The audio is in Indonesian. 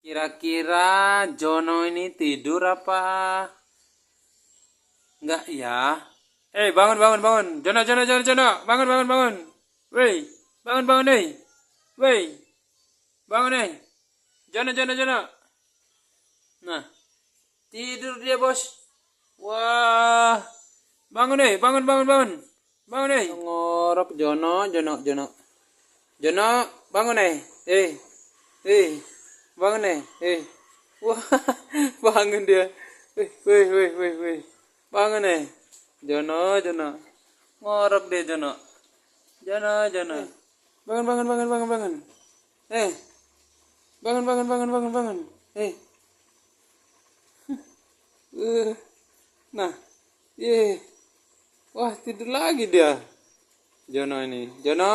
Kira-kira Jono ini tidur apa enggak ya? Bangun, bangun, bangun. Jono, Jono, Jono, Jono. Bangun, bangun, bangun. Woi, bangun, bangun, nih. Woi, bangun, nih. Jono, Jono, Jono. Nah, tidur dia, bos. Wah, bangun, nih. Bangun, bangun, bangun. Bangun, nih. Ngorok Jono, Jono, Jono. Jono, bangun, nih. Bangun, nih. Wah, bangun dia. Wih. Bangun, nih. Jono, Jono. Ngorok deh Jono. Jono, Jono. Bangun, bangun, bangun, bangun, bangun. Bangun, bangun, bangun, bangun, bangun. Nah, wah tidur lagi dia. Jono ini. Jono.